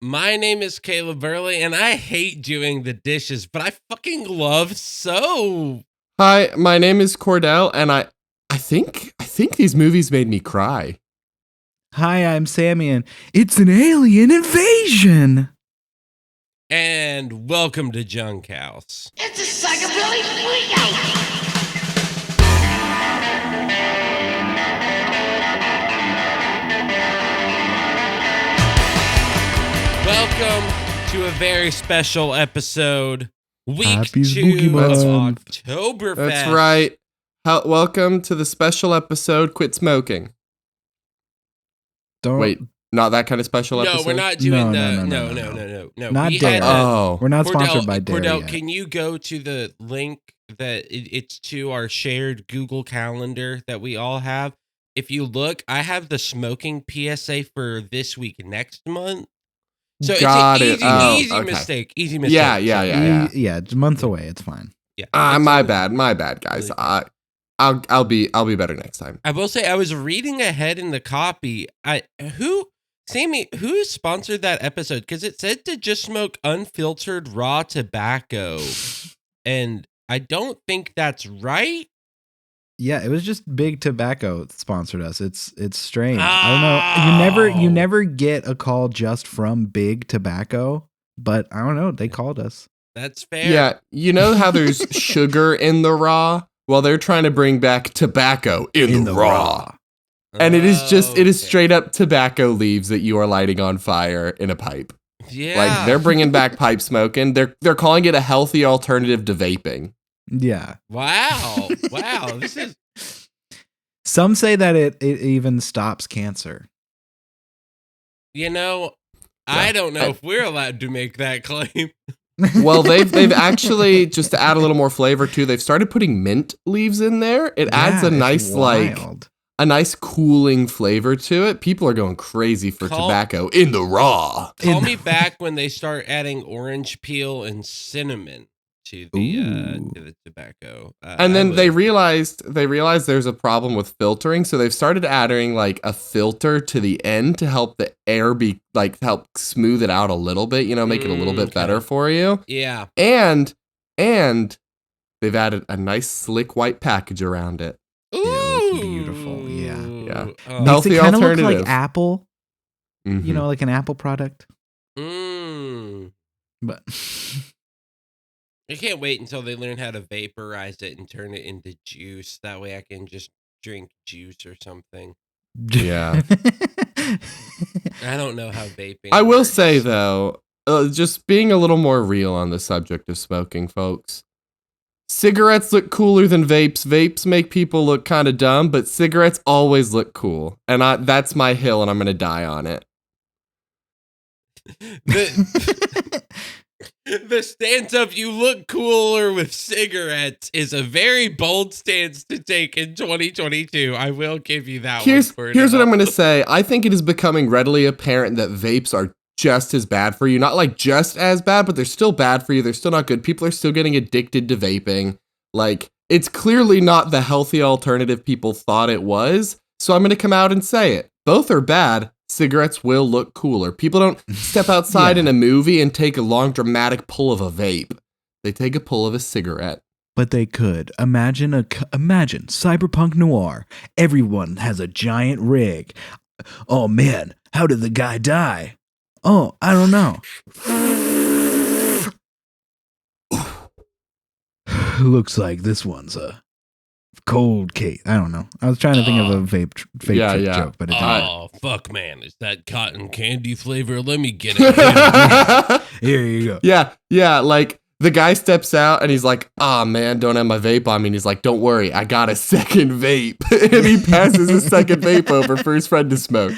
My name is Caleb Burley, and I hate doing the dishes, but I fucking love soap. Hi, my name is Kordell, and I think these movies made me cry. Hi, I'm Sammy, and it's an alien invasion. And welcome to Junk House. It's a psychobilly freakout! Welcome to a very special episode, week Happy 2 Spooky of Month. Oktoberfest. That's right. Welcome to the special episode, Quit Smoking. Don't Wait, not that kind of special No, episode? we're not doing No, no. Not We Dare. had Oh. We're not Kordell, sponsored by Dare Kordell, yet. can you go to the link that it's to our shared Google Calendar that we all have? If you look, I have the smoking PSA for this week next month. So Got it's it. an easy Okay. mistake. Easy mistake. Yeah. Yeah, it's months away. It's fine. Yeah. My bad, guys. Really- I'll be better next time. I will say I was reading ahead in the copy. Sammy, who sponsored that episode? Because it said to just smoke unfiltered raw tobacco, and I don't think that's right. Yeah, it was just Big Tobacco that sponsored us. It's strange. I don't know. You never get a call just from Big Tobacco, but I don't know. They called us. That's fair. Yeah, you know how there's sugar in the raw? Well, they're trying to bring back tobacco in the raw. And it is straight up tobacco leaves that you are lighting on fire in a pipe. Yeah. Like they're bringing back pipe smoking. They're calling it a healthy alternative to vaping. Yeah. Wow. This is Some say that it even stops cancer. I don't know if we're allowed to make that claim. Well, they've actually, just to add a little more flavor too, they've started putting mint leaves in there. It adds a it's nice wild. a nice cooling flavor to it. People are going crazy for tobacco in the raw. Call me back when they start adding orange peel and cinnamon to the tobacco. And then they realized there's a problem with filtering, so they've started adding like a filter to the end to help the air be like help smooth it out a little bit, make it a little bit better for you. Yeah. And they've added a nice slick white package around it. Ooh, It looks beautiful. Yeah. Oh. Healthy Makes it kind of look alternative. like Apple, Mhm. like an Apple product. But I can't wait until they learn how to vaporize it and turn it into juice. That way I can just drink juice or something. Yeah. I don't know how vaping I will works. say though, just being a little more real on the subject of smoking, folks. Cigarettes look cooler than vapes. Vapes make people look kind of dumb, but cigarettes always look cool. And that's my hill, and I'm going to die on it. The stance of you look cooler with cigarettes is a very bold stance to take in 2022. I will give you that Here's one. what I'm going to say. I think it is becoming readily apparent that vapes are just as bad for you. Not like just as bad, but they're still bad for you. They're still not good. People are still getting addicted to vaping. Like, it's clearly not the healthy alternative people thought it was. So I'm going to come out and say it. Both are bad. Cigarettes will look cooler. People don't step outside in a movie and take a long dramatic pull of a vape. They take a pull of a cigarette. But they could. Imagine cyberpunk noir. Everyone has a giant rig. Oh man, how did the guy die? Oh, I don't know. Looks like this one's a cold case. I don't know. I was trying to think of a vape joke, but it didn't. Oh, fuck, man. Is that cotton candy flavor? Let me get it. Here you go. Yeah, like the guy steps out and he's like, "Ah, man, don't have my vape on me." And he's like, "Don't worry, I got a second vape." And he passes his second vape over for his friend to smoke.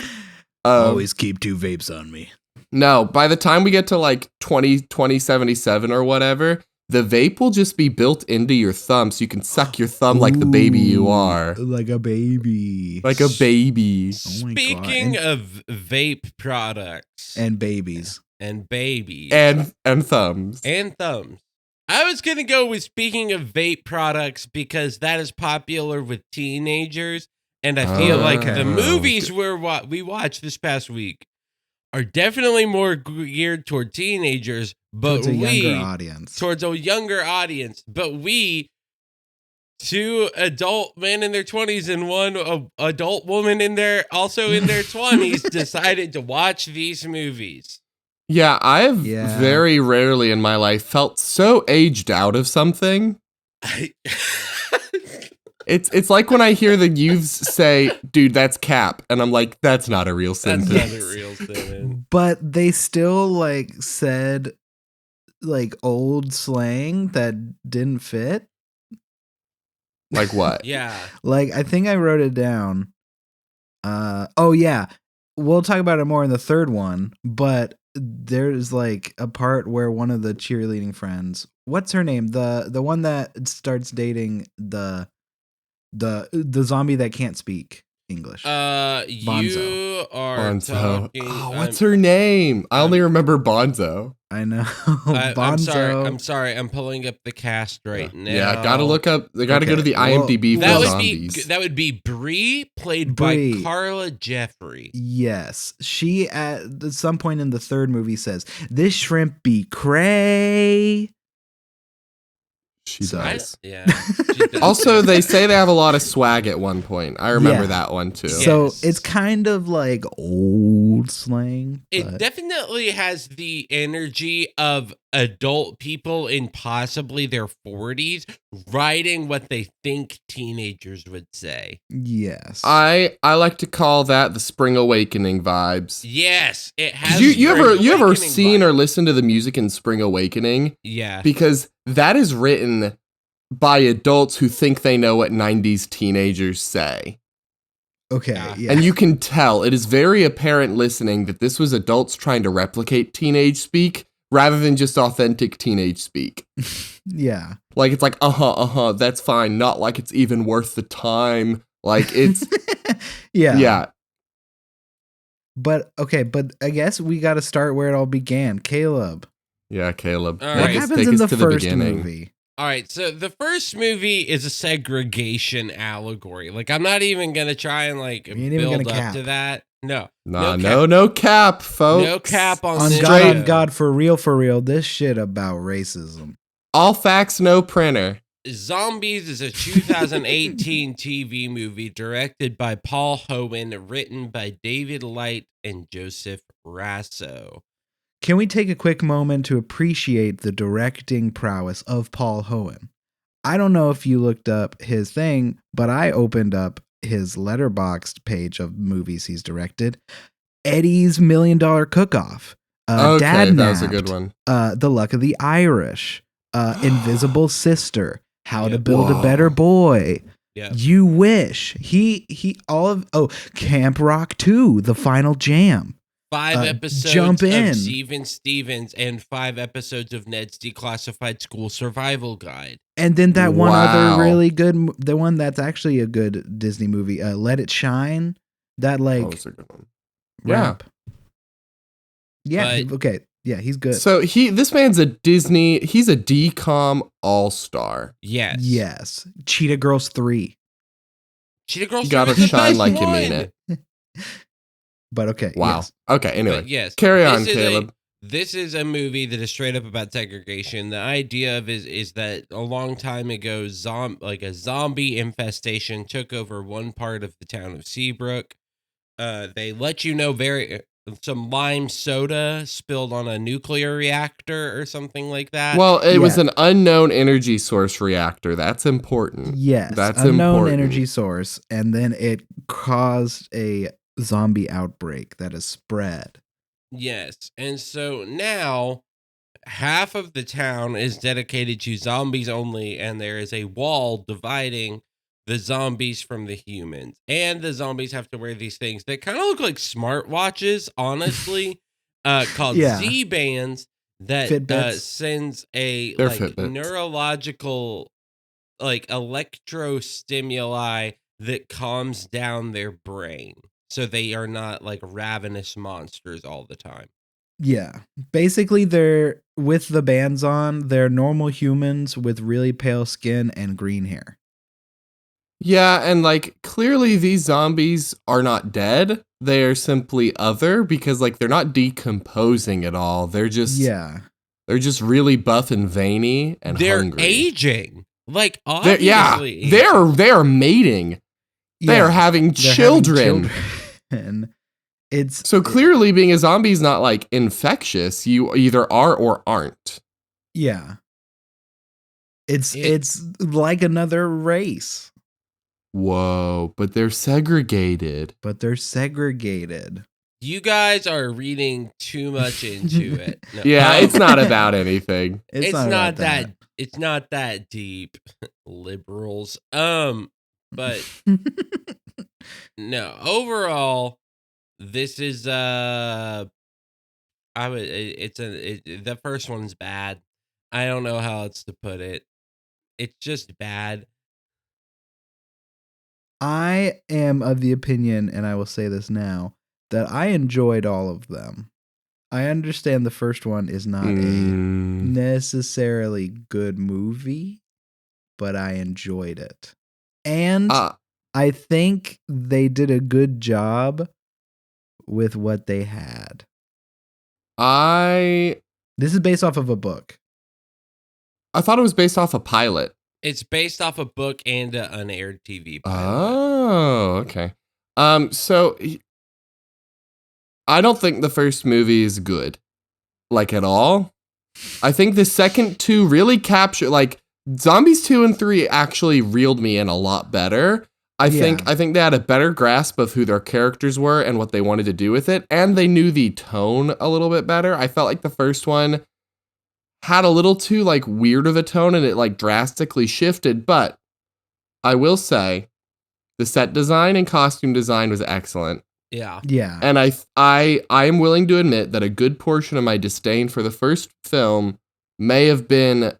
Always keep 2 vapes on me. No, by the time we get to like 2077 or whatever, the vape will just be built into your thumb so you can suck your thumb like the baby you are. Like a baby. Like a baby. Oh my God. Speaking of vape products And babies. and babies And thumbs. and thumbs, I was going to go with speaking of vape products because that is popular with teenagers. And I feel like Okay. the movies we watched this past week are definitely more geared toward teenagers, but Towards a younger audience. towards a younger audience. But we, two adult men in their 20s and one adult woman in their 20s, decided to watch these movies. Yeah, I have Yeah. very rarely in my life felt so aged out of something. It's like when I hear the youths say, "Dude, that's cap," and I'm like, "That's not a real That's sentence." not a real sentence. But they still like said like old slang that didn't fit. Like what? Yeah. Like I think I wrote it down. Oh yeah. We'll talk about it more in the third one, but there's like a part where one of the cheerleading friends, what's her name? The one that starts dating the zombie that can't speak English. You Bonzo. are Bonzo. talking. Oh, what's her name? I only remember Bonzo. I know. I'm Bonzo. sorry. I'm pulling up the cast right now. Yeah, gotta look up. They gotta go to the Okay, well, IMDb for That would zombies. be Bree, played Bree. by Carla Jeffrey. Yes. She at some point in the third movie says, "This shrimp be cray." She So- does. Yeah. she does. Also, they say they have a lot of swag at one point. I remember Yeah. that one too. So Yes. it's kind of like old slang. It but- definitely has the energy of adult people in possibly their 40s writing what they think teenagers would say. Yes. I like to call that the Spring Awakening vibes. Yes, it has. You ever Awakening seen vibe. or listened to the music in Spring Awakening? Yeah. Because that is written by adults who think they know what 90s teenagers say. Okay. Yeah. Yeah. And you can tell it is very apparent listening that this was adults trying to replicate teenage speak rather than just authentic teenage speak. yeah. Like it's like, that's fine. Not like it's even worth the time. Like it's, yeah. yeah. But okay. But I guess we got to start where it all began. Caleb, Yeah, Caleb. All what right. happens in the to first beginning. movie? All right, so the first movie is a segregation allegory. Like, I'm not even gonna try and like You ain't even build gonna up cap. to that. No, Nah, cap. no cap, folks. No cap on On this God, show. on God, for real, this shit about racism. All facts, no printer. Zombies is a 2018 TV movie directed by Paul Hohen, written by David Light and Joseph Rasso. Can we take a quick moment to appreciate the directing prowess of Paul Hohen? I don't know if you looked up his thing, but I opened up his Letterboxd page of movies he's directed. Eddie's $1 Million Cook-Off. Okay, Dad that was a Napped, good one. The Luck of the Irish. Invisible Sister. How to Yeah. Build a Whoa. Better Boy. Yeah. You Wish. Camp Rock 2, The Final Jam. 5 episodes jump in. of Steven Stevens and 5 episodes of Ned's Declassified School Survival Guide. And then that one Wow. other really good, the one that's actually a good Disney movie, Let It Shine. That like Oh, that's a good one. Yeah. rap. Yeah. But- Okay. Yeah, he's good. So this man's a Disney, he's a DCOM all-star. Yes. Yes. Cheetah Girls 3. Cheetah Girls You gotta 3 was the shine best like you one. mean it. But okay. Wow. Yes. Okay, anyway. But yes. Carry on, this is Caleb. This is a movie that is straight up about segregation. The idea of is that a long time ago, a zombie infestation took over one part of the town of Seabrook. They let you know some lime soda spilled on a nuclear reactor or something like that. Well, it was Yeah. an unknown energy source reactor. That's important. Yes. That's unknown important. energy source. And then it caused a zombie outbreak that has spread. Yes. And so now half of the town is dedicated to zombies only, and there is a wall dividing the zombies from the humans. And the zombies have to wear these things that kind of look like smartwatches, honestly, called Yeah. Z-bands that Fitbits. sends a They're like Fitbits. neurological like electrostimuli that calms down their brain. So they are not like ravenous monsters all the time. Yeah. Basically, they're with the bands on, they're normal humans with really pale skin and green hair. Yeah, and like clearly these zombies are not dead. They are simply other because like they're not decomposing at all. They're just really buff and veiny and They're hungry. aging. Like They're obviously. they're mating. They are having children. It's so clearly being a zombie is not like infectious. You either are or aren't. Yeah. It's like another race. Whoa, but they're segregated. You guys are reading too much into it. No. Yeah, it's not about anything. It's not that. It's not that deep, liberals. But no. Overall, this is the first one's bad. I don't know how else to put it. It's just bad. I am of the opinion, and I will say this now, that I enjoyed all of them. I understand the first one is not a necessarily good movie, but I enjoyed it. And I think they did a good job with what they had. This is based off of a book. I thought it was based off a pilot. It's based off a book and an unaired TV pilot. Oh, okay. So I don't think the first movie is good, like at all. I think the second two really capture, like Zombies 2 and 3 actually reeled me in a lot better. I think they had a better grasp of who their characters were and what they wanted to do with it, and they knew the tone a little bit better. I felt like the first one had a little too like weird of a tone and it like drastically shifted, but I will say the set design and costume design was excellent. Yeah. And I am willing to admit that a good portion of my disdain for the first film may have been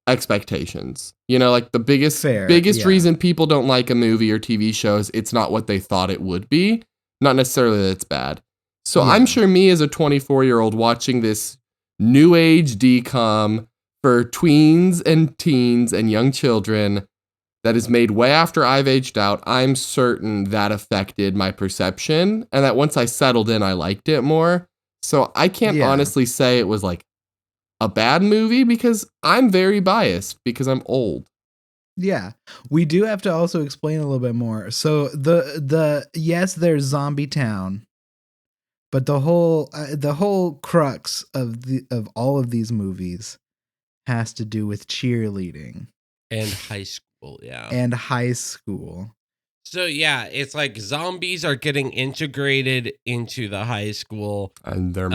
expectations. You know, like the biggest reason people don't like a movie or TV shows, it's not what they thought it would be. Not necessarily that it's bad. So I'm sure me as a 24-year-old watching this new age DCOM for tweens and teens and young children that is made way after I've aged out, I'm certain that affected my perception, and that once I settled in, I liked it more. So I can't honestly say it was like a bad movie because I'm very biased because I'm old. Yeah, we do have to also explain a little bit more. So yes, there's Zombie Town, but the whole crux of all of these movies has to do with cheerleading and high school, and high school. So yeah, it's like zombies are getting integrated into the high school, and they're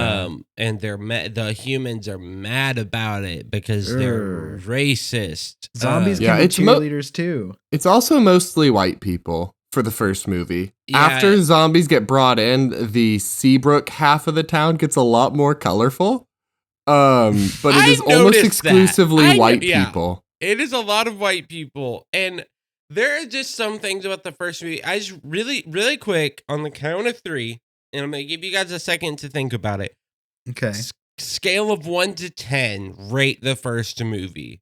mad. The humans are mad about it because they're racist. Zombies can be cheerleaders too. It's also mostly white people for the first movie. Yeah. After zombies get brought in, the Seabrook half of the town gets a lot more colorful. But it is almost exclusively white people. It is a lot of white people, and there are just some things about the first movie. I just really quick on the count of 3, and I'm going to give you guys a second to think about it. Okay. Scale of 1 to 10, rate the first movie.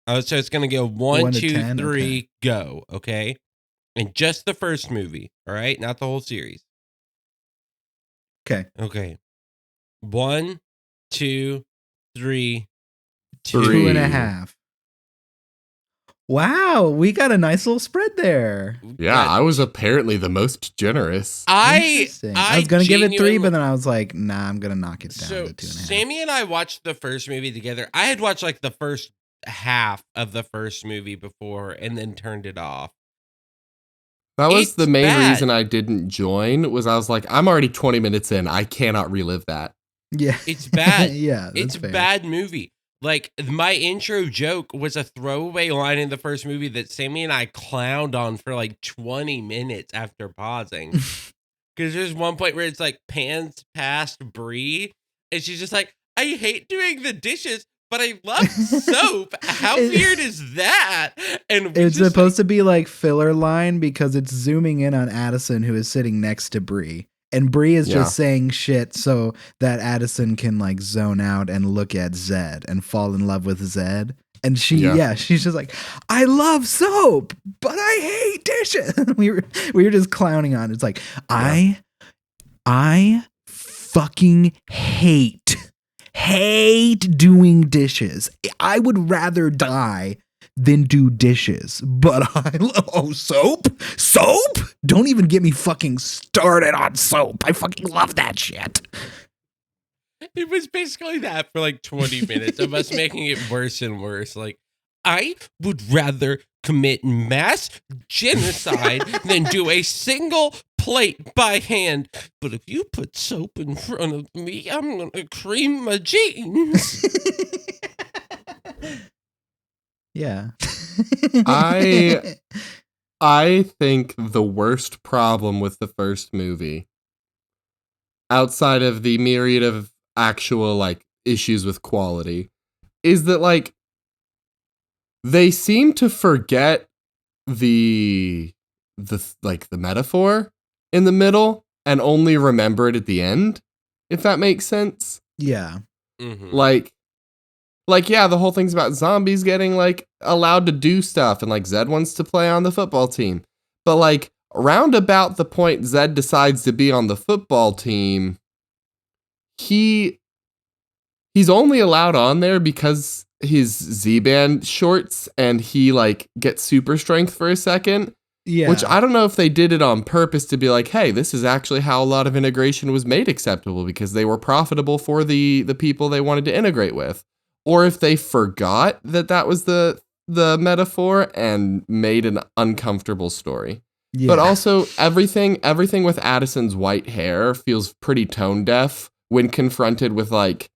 So it's going to go 1, 2, 10, 3, okay. Go. Okay. And just the first movie. All right. Not the whole series. Okay. Okay. 1, 2, 3, 2.5. Wow, we got a nice little spread there. Yeah, I was apparently the most generous. I was going to give it 3, but then I was like, nah, I'm going to knock it down to 2.5. Sammy and I watched the first movie together. I had watched like the first half of the first movie before and then turned it off. That was the main reason I didn't join, was I was like, I'm already 20 minutes in. I cannot relive that. Yeah. It's bad. Yeah, it's fair. A bad movie. Like, my intro joke was a throwaway line in the first movie that Sammy and I clowned on for like 20 minutes after pausing. Because there's one point where it's like pans past Brie, and she's just like, I hate doing the dishes, but I love soap. How weird is that? And it's supposed to be like filler line because it's zooming in on Addison, who is sitting next to Brie. And Brie is just saying shit so that Addison can like zone out and look at Zed and fall in love with Zed. And she's just like, I love soap, but I hate dishes. we were just clowning on it. It's like, I fucking hate doing dishes. I would rather die than do dishes. But I love soap. Don't even get me fucking started on soap. I fucking love that shit. It was basically that for like 20 minutes of us making it worse and worse. Like, I would rather commit mass genocide than do a single plate by hand. But if you put soap in front of me, I'm going to cream my jeans. Yeah. I think the worst problem with the first movie, outside of the myriad of actual like issues with quality, is that like they seem to forget the metaphor in the middle and only remember it at the end, if that makes sense. Yeah. Mm-hmm. Like yeah, the whole thing's about zombies getting like allowed to do stuff, and like Zed wants to play on the football team. But like around about the point Zed decides to be on the football team, he's only allowed on there because his Z-band shorts, and he like gets super strength for a second. Yeah. Which I don't know if they did it on purpose to be like, hey, this is actually how a lot of integration was made acceptable because they were profitable for the people they wanted to integrate with. Or if they forgot that was the metaphor and made an uncomfortable story. Yeah. But also everything with Addison's white hair feels pretty tone deaf when confronted with like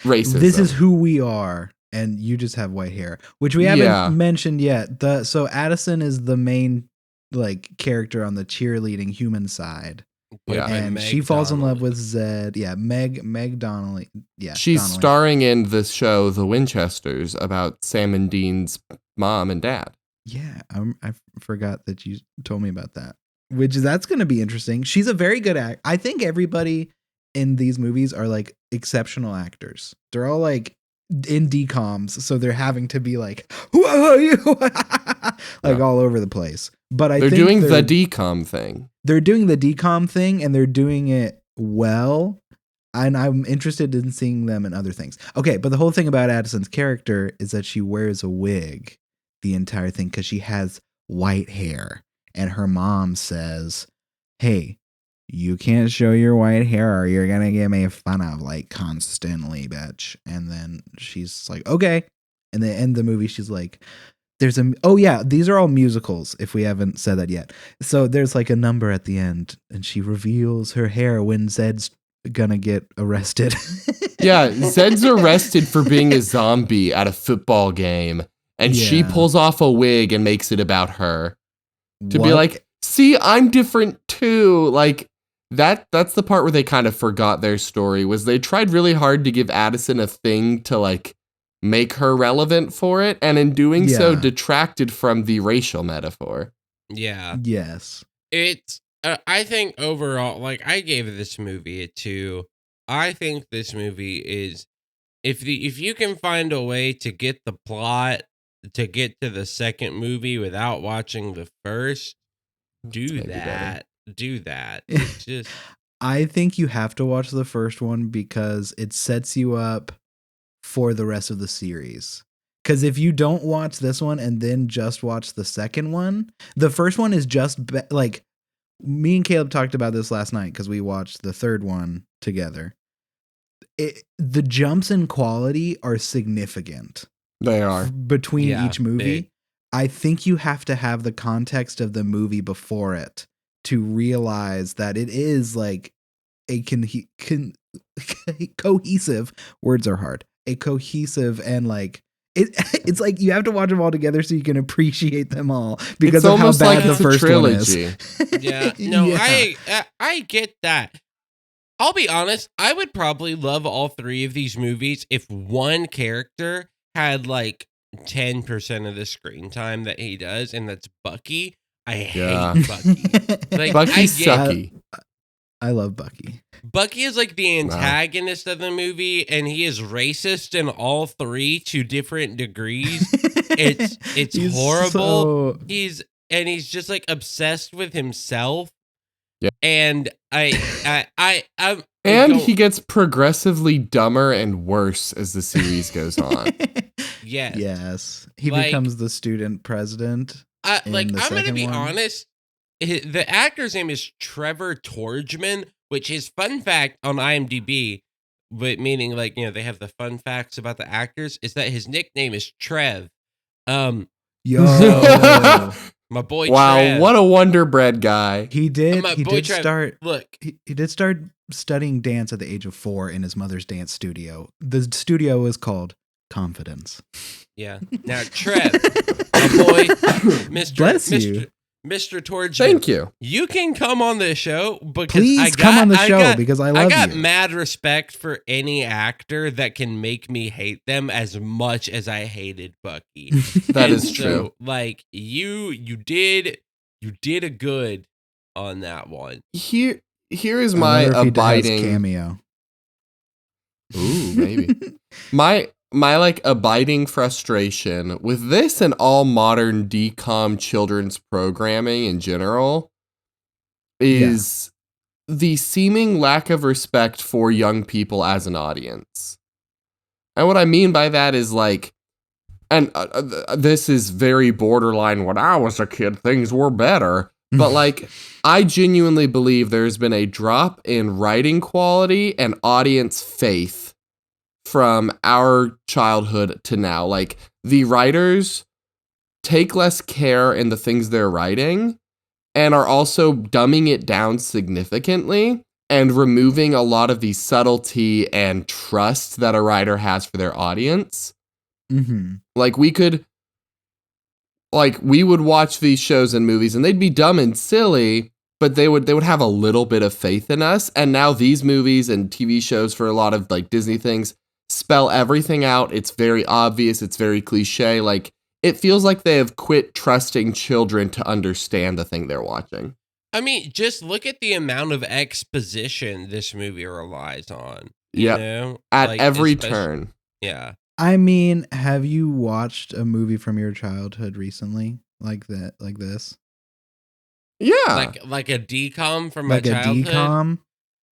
racism. This is who we are, and you just have white hair, which we haven't mentioned yet. So Addison is the main like character on the cheerleading human side. Yeah, and she falls in love with Zed. Yeah, Meg Donnelly. Yeah, she's Donnelly. starring in this show, The Winchesters, about Sam and Dean's mom and dad. Yeah, I forgot that you told me about that. That's going to be interesting. She's a very good actor. I think everybody in these movies are like exceptional actors. They're all like in DCOMs, so they're having to be like, who are you? Like all over the place. But they're doing the DCOM thing. They're doing the DCOM thing, and they're doing it well. And I'm interested in seeing them in other things. Okay, but the whole thing about Addison's character is that she wears a wig the entire thing because she has white hair. And her mom says, hey, you can't show your white hair or you're going to get made fun of like constantly, bitch. And then she's like, okay. And they end the movie. She's like, these are all musicals if we haven't said that yet. So there's like a number at the end and she reveals her hair when Zed's gonna get arrested. Yeah, Zed's arrested for being a zombie at a football game, and she pulls off a wig and makes it about her to be like, see, I'm different too. Like that's the part where they kind of forgot their story, was they tried really hard to give Addison a thing to like make her relevant for it, and in doing so detracted from the racial metaphor. Yeah. Yes. It's I think overall, like, I gave this movie a 2. I think this movie is, if you can find a way to get the plot to get to the second movie without watching the first, do that. It's just, I think you have to watch the first one because it sets you up for the rest of the series. Because if you don't watch this one and then just watch the second one, the first one is just like, me and Caleb talked about this last night because we watched the third one together. The jumps in quality are significant. They are. Between each movie. Big. I think you have to have the context of the movie before it to realize that it is like a cohesive, words are hard, a cohesive and like, it's like you have to watch them all together so you can appreciate them all because of how bad the first one is. Yeah, no, yeah. I get that. I'll be honest, I would probably love all 3 of these movies if one character had like 10% of the screen time that he does, and that's Bucky. I hate Bucky. Like, Bucky's sucky. I love Bucky. Bucky is like the antagonist of the movie, and he is racist in all three to different degrees. It's He's horrible. so- He's just like obsessed with himself. Yeah. And I'm And go- he gets progressively dumber and worse as the series goes on. yes. Yes. He Like- becomes the student president. in Like, the I'm gonna second be one. honest. The actor's name is Trevor Torgman, which is fun fact on IMDb, but meaning like, they have the fun facts about the actors, is that his nickname is Trev. Yo. My boy Wow, Trev. what a Wonder Bread guy. He did. My He boy did Trev, start. Look, He did start studying dance at the age of 4 in his mother's dance studio. The studio was called Confidence. yeah. Now Trev, my boy, Mr. Bless you. Mr. Torgman. Thank you. You can come on the show because Please come on the show because I love got you. mad respect for any actor that can make me hate them as much as I hated Bucky. That And is true. Like you did a good on that one. Here is I my wonder if he has abiding cameo. Ooh, maybe. my like abiding frustration with this and all modern DCOM children's programming in general is the seeming lack of respect for young people as an audience. And what I mean by that is like, and this is very borderline, when I was a kid, things were better. But like, I genuinely believe there's been a drop in writing quality and audience faith from our childhood to now. Like, the writers take less care in the things they're writing and are also dumbing it down significantly and removing a lot of the subtlety and trust that a writer has for their audience. Mm-hmm. Like, we would watch these shows and movies and they'd be dumb and silly, but they would have a little bit of faith in us. And now these movies and TV shows for a lot of like Disney things spell everything out. It's very obvious. It's very cliche. Like, it feels like they have quit trusting children to understand the thing they're watching. I mean, just look at the amount of exposition this movie relies on. Yep. You know? At Like, every especially- turn. Yeah. I mean, have you watched a movie from your childhood recently like that, like this, Yeah. Like a DCOM from my like a childhood. DCOM?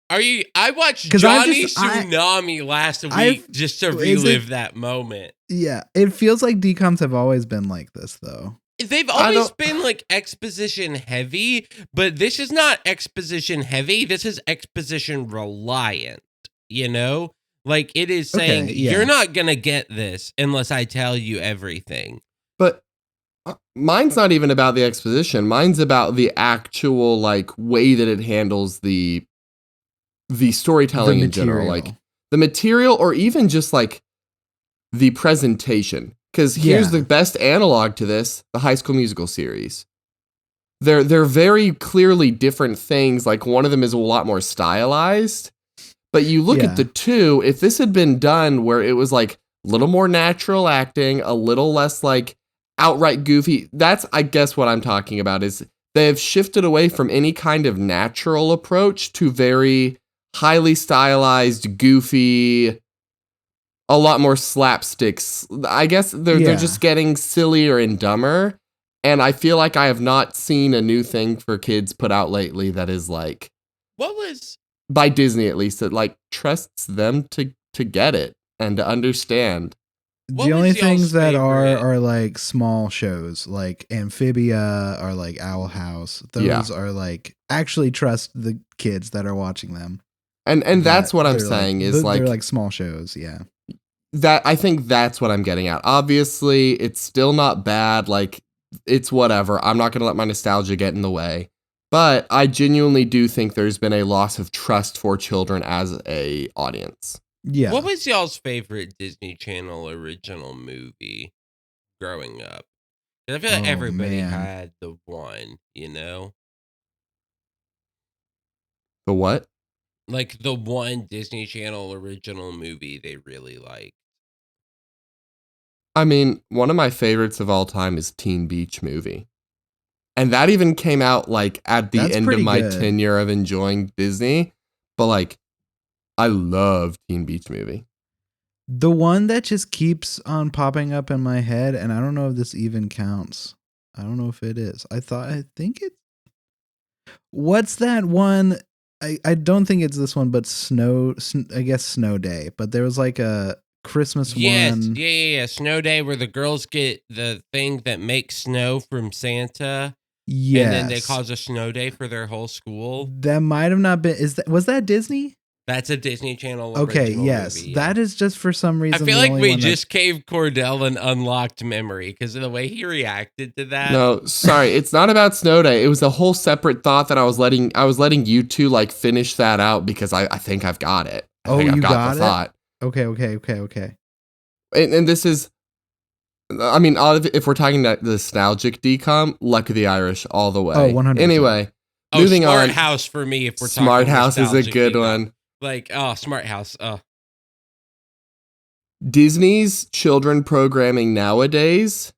Are you? I watched 'Cause I Johnny just- Tsunami last I've- week just to is relive it- that moment. Yeah, it feels like DCOMs have always been like this, though. They've I always don't- been like exposition heavy, but this is not exposition heavy. This is exposition reliant. You know, like it is saying Okay, yeah. you're not gonna get this unless I tell you everything. But mine's not even about the exposition. Mine's about the actual like way that it handles the storytelling in general, like the material, or even just like the presentation. Because here's Yeah. the best analog to this: the High School Musical series. They're very clearly different things. Like, one of them is a lot more stylized, but you look Yeah. at the two. If this had been done where it was like a little more natural acting, a little less like outright goofy, that's, I guess, what I'm talking about. Is they have shifted away from any kind of natural approach to very highly stylized, goofy, a lot more slapsticks. I guess they're Yeah. just getting sillier and dumber. And I feel like I have not seen a new thing for kids put out lately that is like, What was? by Disney at least, that like trusts them to get it and to understand. What The was only y'all's things that favorite? are like small shows, like Amphibia or like Owl House. Those Yeah. are like actually trust the kids that are watching them. And that's That what I'm they're, saying is they're like like small shows. Yeah. that. I think that's what I'm getting at. Obviously, it's still not bad. Like, it's whatever. I'm not going to let my nostalgia get in the way. But I genuinely do think there's been a loss of trust for children as a audience. Yeah. What was y'all's favorite Disney Channel original movie growing up? 'Cause I feel like Oh, everybody man. had the one, you know? The what? Like the one Disney Channel original movie they really like. I mean, one of my favorites of all time is Teen Beach Movie. And that even came out like at the That's end of pretty my good. tenure of enjoying Disney. But like, I love Teen Beach Movie. The one that just keeps on popping up in my head, and I don't know if this even counts. I don't know if it is. I think it. What's that one? I don't think it's this one, but I guess Snow Day. But there was like a Christmas Yes, one. yeah. Snow Day, where the girls get the thing that makes snow from Santa, Yes. and then they cause a snow day for their whole school. That might have not been. Was that Disney? That's a Disney Channel Okay, original yes. movie, yeah. That is just for some reason. I feel the like only we one that- just gave Kordell an unlocked memory because of the way he reacted to that. No, sorry, it's not about Snow Day. It was a whole separate thought that I was letting you two like finish that out because I think I've got it. I think I've you got got the it? thought. Okay. And this is, I mean, if we're talking that nostalgic DCOM, Luck of the Irish all the way. Oh, 100%. Anyway, moving Smart on. House for me. If we're talking Smart House is a nostalgic good DCOM. one. Like, Smart House. Disney's children programming nowadays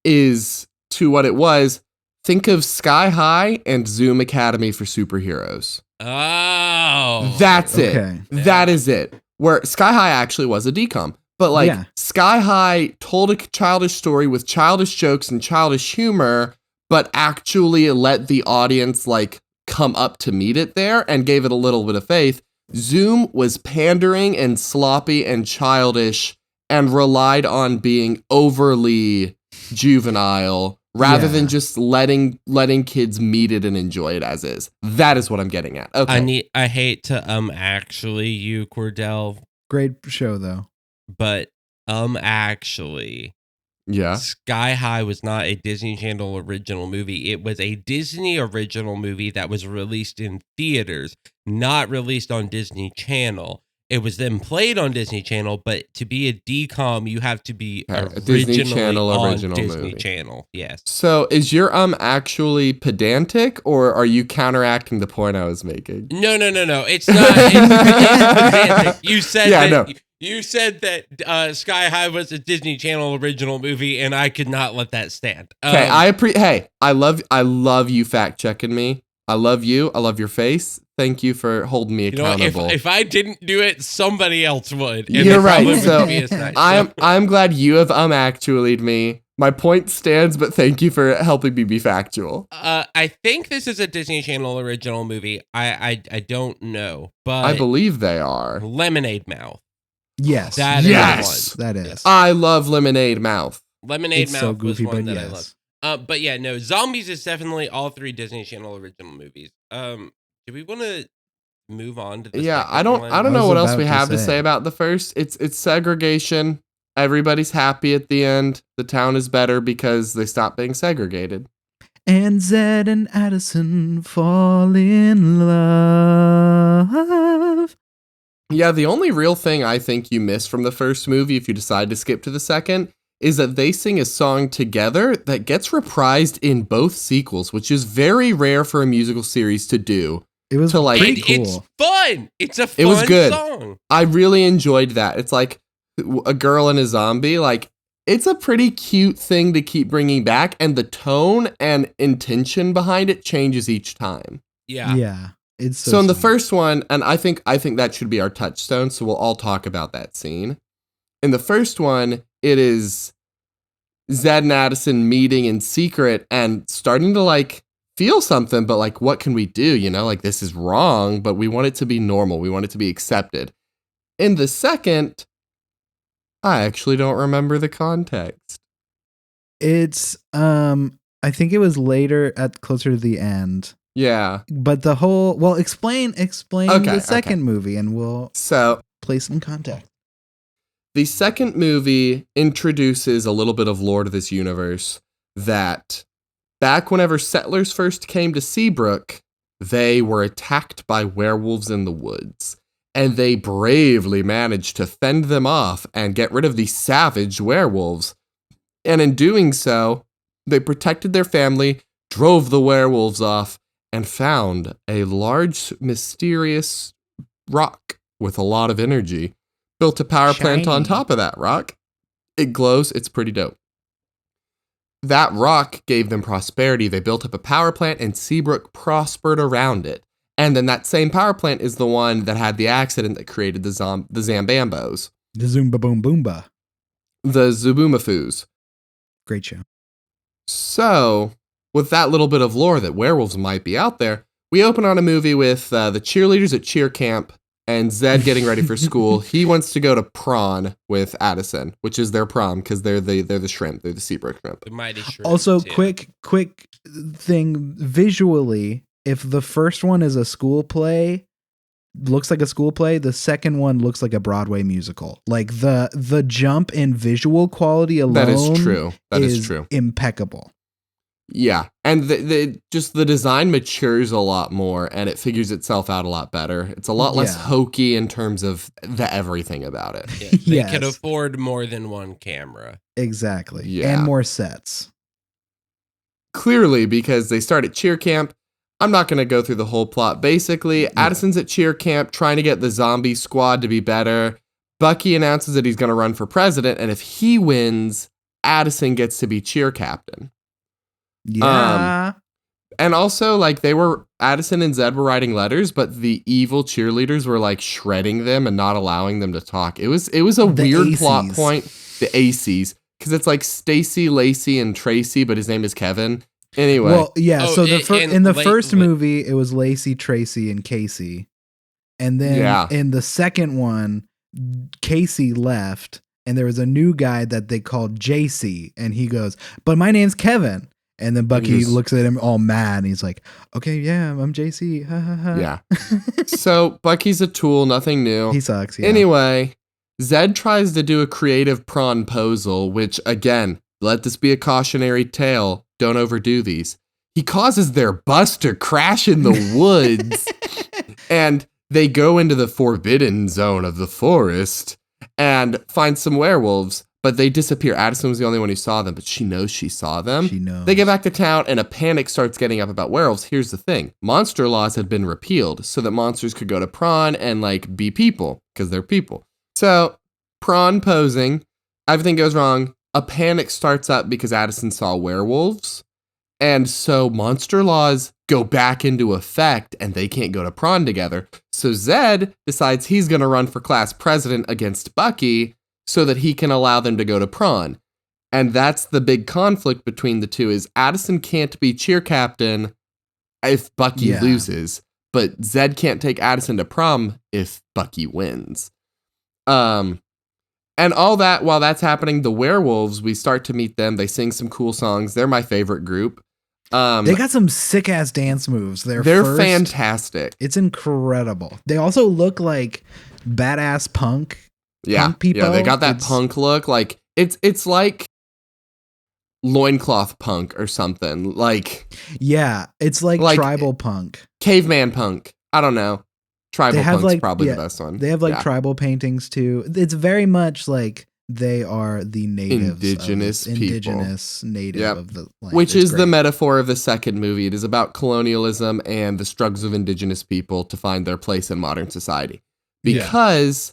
is to what it was. Think of Sky High and Zoom Academy for superheroes. Oh. That's it. Okay. That is it. Where Sky High actually was a DCOM. But like Yeah. Sky High told a childish story with childish jokes and childish humor, but actually let the audience like come up to meet it there and gave it a little bit of faith. Zoom was pandering and sloppy and childish and relied on being overly juvenile rather than just letting kids meet it and enjoy it as is. That is what I'm getting at. Okay. I hate to actually you, Kordell, Great show though. but actually Yeah. Sky High was not a Disney Channel original movie. It was a Disney original movie that was released in theaters, not released on Disney Channel. It was then played on Disney Channel, but to be a DCOM, you have to be a originally Disney Channel on original Disney movie. Channel. Yes. So is your actually pedantic or are you counteracting the point I was making? No. It's not. It's pedantic. You said Yeah, that. no. You said that Sky High was a Disney Channel original movie, and I could not let that stand. Okay, I love you fact checking me. I love you. I love your face. Thank you for holding me You know, accountable. if I didn't do it, somebody else would. And You're it right, probably so wouldn't be as nice. I'm glad you have actually'd me. My point stands, but thank you for helping me be factual. I think this is a Disney Channel original movie. I don't know, but I believe they are. Lemonade Mouth. Yes. That Yes. is That is. Yes. I love Lemonade Mouth. Lemonade It's Mouth so goofy, was one but that yes. I love. But yeah, no, Zombies is definitely all three Disney Channel original movies. Do we want to move on to the Yeah, second I don't one? I don't I know was what else about we to have to say. say about the first. It's segregation. Everybody's happy at the end. The town is better because they stopped being segregated. And Zed and Addison fall in love. Yeah, the only real thing I think you miss from the first movie, if you decide to skip to the second, is that they sing a song together that gets reprised in both sequels, which is very rare for a musical series to do. It was To, like- pretty And cool. it's fun. It's a fun It was good. song. I really enjoyed that. It's like a girl and a zombie. Like, it's a pretty cute thing to keep bringing back, and the tone and intention behind it changes each time. Yeah. It's So in the sweet. first one, and I think that should be our touchstone, so we'll all talk about that scene. In the first one, it is Zed and Addison meeting in secret and starting to like feel something, but like, what can we do? You know, like this is wrong, but we want it to be normal. We want it to be accepted. In the second, I actually don't remember the context. It's I think it was later closer to the end. Yeah. But the whole explain Okay, the second movie and we'll So place some context. the second movie introduces a little bit of lore to this universe that back whenever settlers first came to Seabrook, they were attacked by werewolves in the woods. And they bravely managed to fend them off and get rid of the savage werewolves. And in doing so, they protected their family, drove the werewolves off, and found a large, mysterious rock with a lot of energy. Built a power plant on Shiny. top of that rock. It glows. It's pretty dope. that rock gave them prosperity. They built up a power plant, and Seabrook prospered around it. And then that same power plant is the one that had the accident that created the Zambambos. The Zumba Boom Boomba. The Zubumafus. Great show. So, with that little bit of lore that werewolves might be out there, we open on a movie with the cheerleaders at cheer camp and Zed getting ready for school. He wants to go to prawn with Addison, which is their prom because they're the shrimp. They're the Seabrook shrimp. The mighty shrimp. Also, quick thing visually, if the first one is a school play, looks like a school play, the second one looks like a Broadway musical. Like the jump in visual quality alone That is true. That is true. Impeccable. Yeah, and the design matures a lot more, and it figures itself out a lot better. It's a lot less hokey in terms of the everything about it. Yeah, they could afford more than one camera. Exactly. Yeah. And more sets. Clearly, because they start at cheer camp. I'm not going to go through the whole plot. Basically, Addison's at cheer camp trying to get the zombie squad to be better. Bucky announces that he's going to run for president, and if he wins, Addison gets to be cheer captain. Yeah. And also, like, Addison and Zed were writing letters, but the evil cheerleaders were, like, shredding them and not allowing them to talk. It was a weird plot point. The ACs. Because it's like Stacy, Lacey, and Tracy, but his name is Kevin. Anyway. Well, yeah, so in the first Lacey. movie, it was Lacey, Tracy, and Casey. And then in the second one, Casey left, and there was a new guy that they called JC, and he goes, but my name's Kevin. And then Bucky looks at him all mad, and he's like, okay, yeah, I'm JC. Ha, ha, ha. Yeah. So Bucky's a tool, nothing new. He sucks, yeah. Anyway, Zed tries to do a creative pronposal, which, again, let this be a cautionary tale. Don't overdo these. He causes their bus to crash in the woods, and they go into the forbidden zone of the forest and find some werewolves. But they disappear. Addison was the only one who saw them, but she knows she saw them. She knows. They get back to town, and a panic starts getting up about werewolves. Here's the thing. Monster laws had been repealed so that monsters could go to prawn and, like, be people, because they're people. So, prawn posing, everything goes wrong. A panic starts up because Addison saw werewolves. And so monster laws go back into effect, and they can't go to prawn together. So Zed decides he's going to run for class president against Bucky, so that he can allow them to go to prawn. And that's the big conflict between the two is Addison can't be cheer captain if Bucky loses, but Zed can't take Addison to prom if Bucky wins. And all that, while that's happening, the werewolves, we start to meet them. They sing some cool songs. They're my favorite group. They got some sick ass dance moves. They're fantastic. It's incredible. They also look like badass punk. Punk people. Yeah, they got that punk look. Like it's like loincloth punk or something. Like it's like tribal punk. Caveman punk. I don't know. Tribal punk's probably the best one. They have tribal paintings too. It's very much like they are the natives. Indigenous native of the land. Which is the metaphor of the second movie. It is about colonialism and the struggles of indigenous people to find their place in modern society. Because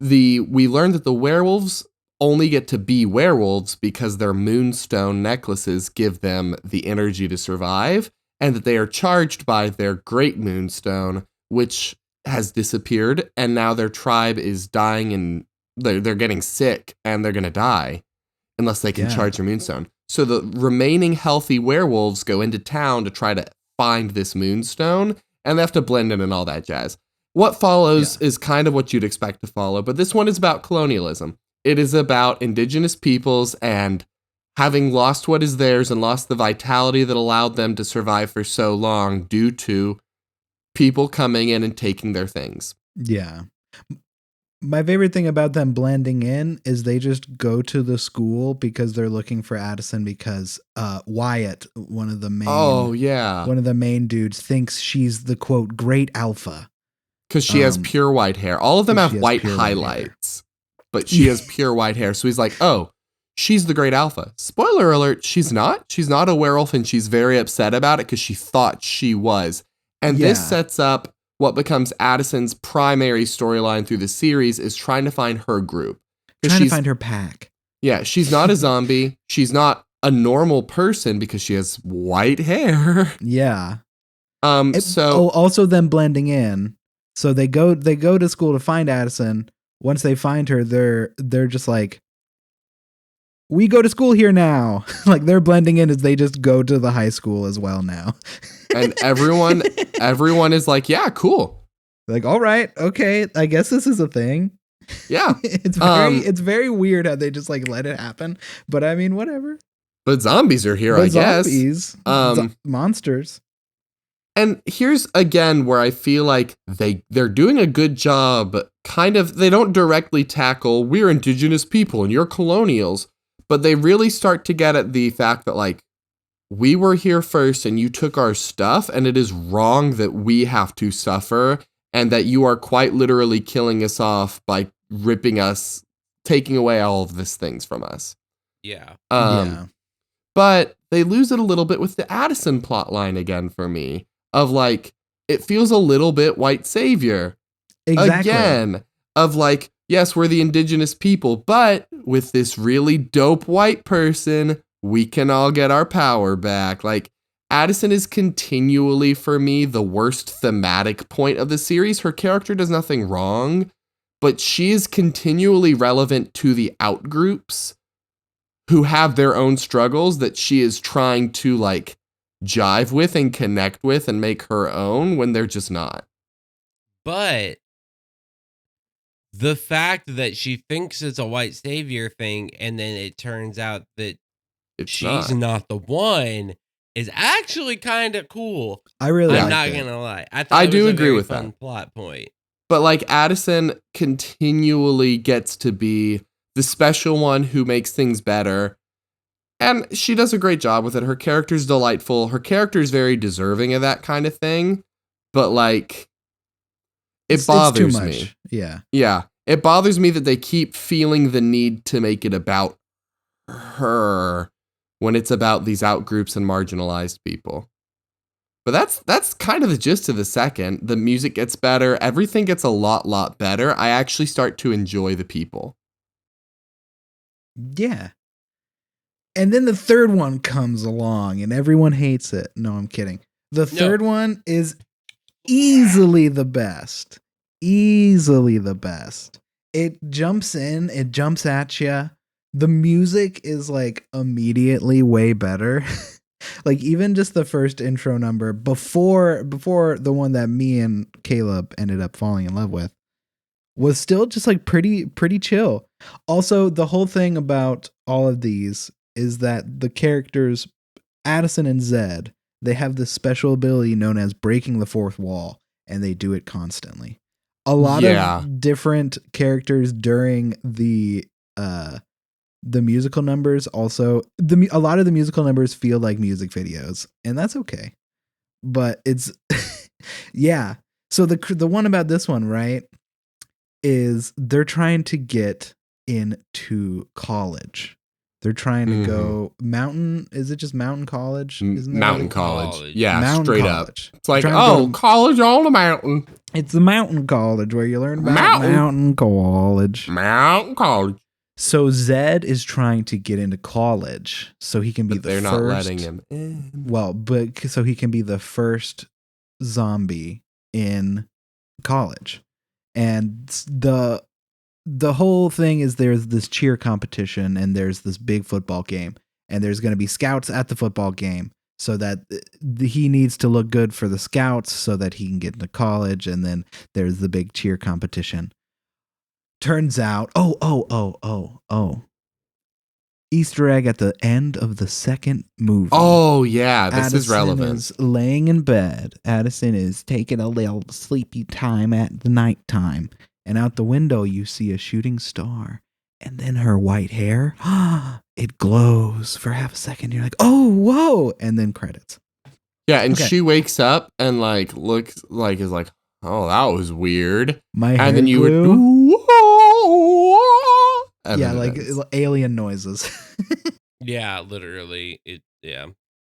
we learned that the werewolves only get to be werewolves because their moonstone necklaces give them the energy to survive, and that they are charged by their great moonstone, which has disappeared, and now their tribe is dying and they're getting sick and they're going to die unless they can charge their moonstone. So the remaining healthy werewolves go into town to try to find this moonstone, and they have to blend in and all that jazz. What follows is kind of what you'd expect to follow, but this one is about colonialism. It is about indigenous peoples and having lost what is theirs and lost the vitality that allowed them to survive for so long due to people coming in and taking their things. Yeah. My favorite thing about them blending in is they just go to the school because they're looking for Addison because Wyatt, one of the main dudes, thinks she's the quote great alpha. Because she has pure white hair. All of them have white highlights, but she has pure white hair. So he's like, oh, she's the great alpha. Spoiler alert, she's not. She's not a werewolf, and she's very upset about it because she thought she was. And this sets up what becomes Addison's primary storyline through the series is trying to find her group. Trying to find her pack. Yeah, she's not a zombie. She's not a normal person because she has white hair. Yeah. So also them blending in. So they go to school to find Addison. Once they find her, they're just like, we go to school here now. Like they're blending in as they just go to the high school as well now. and everyone is like, yeah, cool. Like, all right, okay, I guess this is a thing. Yeah. It's very weird how they just like let it happen. But I mean, whatever. But zombies are here, I guess. Zombies, monsters. And here's again where I feel like they're doing a good job. Kind of, they don't directly tackle, we're indigenous people and you're colonials, but they really start to get at the fact that like, we were here first and you took our stuff, and it is wrong that we have to suffer, and that you are quite literally killing us off by ripping us, taking away all of these things from us. Yeah. Yeah. But they lose it a little bit with the Addison plot line again for me. Of like, it feels a little bit white savior. Exactly. Again, of like, yes, we're the indigenous people, but with this really dope white person, we can all get our power back. Like, Addison is continually, for me, the worst thematic point of the series. Her character does nothing wrong, but she is continually relevant to the outgroups who have their own struggles that she is trying to, like, jive with and connect with and make her own when they're just not. But the fact that she thinks it's a white savior thing, and then it turns out that she's not the one, is actually kind of cool. I really I'm liked not it. gonna lie. I do a agree very with fun that. plot point. But like, Addison continually gets to be the special one who makes things better. And she does a great job with it. Her character's delightful. Her character's very deserving of that kind of thing. But like, it bothers it's too me. much. Yeah. Yeah. It bothers me that they keep feeling the need to make it about her when it's about these outgroups and marginalized people. But that's kind of the gist of the second. The music gets better. Everything gets a lot better. I actually start to enjoy the people. Yeah. And then the third one comes along and everyone hates it. No, I'm kidding. The third one is easily the best. Easily the best. It jumps in, it jumps at you. The music is like immediately way better. Like even just the first intro number before the one that me and Caleb ended up falling in love with was still just like pretty chill. Also, the whole thing about all of these is that the characters Addison and Zed, they have this special ability known as breaking the fourth wall, and they do it constantly. A lot of different characters during the musical numbers also a lot of the musical numbers feel like music videos, and that's okay. But it's yeah. So the one about this one, right, is they're trying to get into college. They're trying to go mountain. Is it just mountain college? Isn't Mountain college. Yeah, mountain straight college. up. It's like, oh, college on the mountain. It's the mountain college where you learn about mountain college. Mountain college. So Zed is trying to get into college so he can be They're not letting him in. Well, but so he can be the first zombie in college. And the whole thing is there's this cheer competition and there's this big football game, and there's going to be scouts at the football game so that he needs to look good for the scouts so that he can get into college. And then there's the big cheer competition. Turns out, Easter egg at the end of the second movie. Oh yeah, this Addison is relevant. is laying in bed. Addison is taking a little sleepy time at the nighttime. And out the window, you see a shooting star. And then her white hair, it glows for half a second. You're like, oh, whoa. And then credits. Yeah, and she wakes up and like looks like is like, oh, that was weird. My hair and then you glue. would Yeah, like alien noises. Yeah, literally.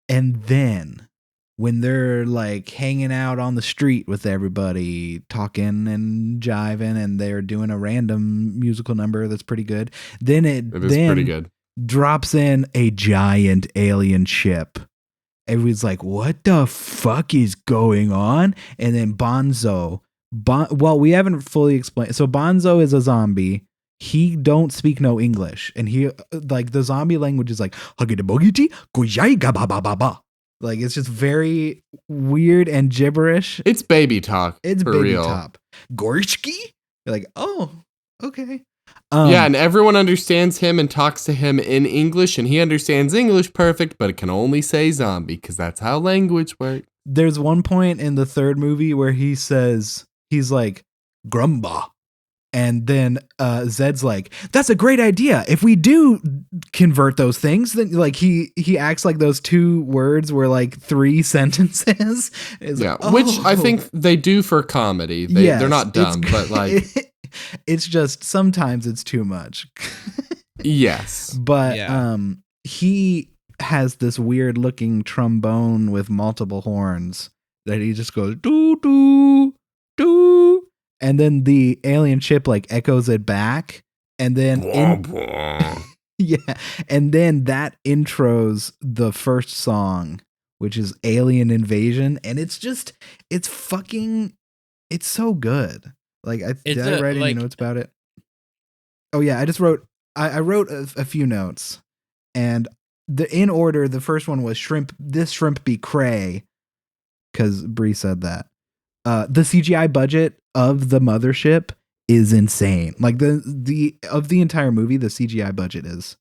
And then when they're like hanging out on the street with everybody, talking and jiving, and they're doing a random musical number that's pretty good, then it is pretty good. drops in a giant alien ship. Everybody's like, what the fuck is going on? And then Bonzo. Well, we haven't fully explained. So Bonzo is a zombie. He don't speak no English. And he, like, the zombie language is like, like, it's just very weird and gibberish. It's baby talk. It's for baby real. top. Gorshki? You're like, oh, okay. Yeah, and everyone understands him and talks to him in English, and he understands English perfect, but it can only say zombie because that's how language works. There's one point in the third movie where he says, he's like, Grumba. And then Zed's like, that's a great idea. If we do convert those things, then like he acts like those two words were like 3 sentences. It's Yeah, like, which I oh. think they do for comedy. Yes, They're not dumb, but like... it's just sometimes it's too much. Yes. But Yeah. he has this weird looking trombone with multiple horns that he just goes doo doo doo, and then the alien ship like echoes it back, and then yeah, and then that intros the first song, which is Alien Invasion, and it's so good. Like, did I write any notes about it? Oh yeah, I just wrote. I wrote a few notes, and in order, the first one was shrimp. This shrimp be cray, because Bree said that. The CGI budget of the mothership is insane. Like the entire movie, the CGI budget is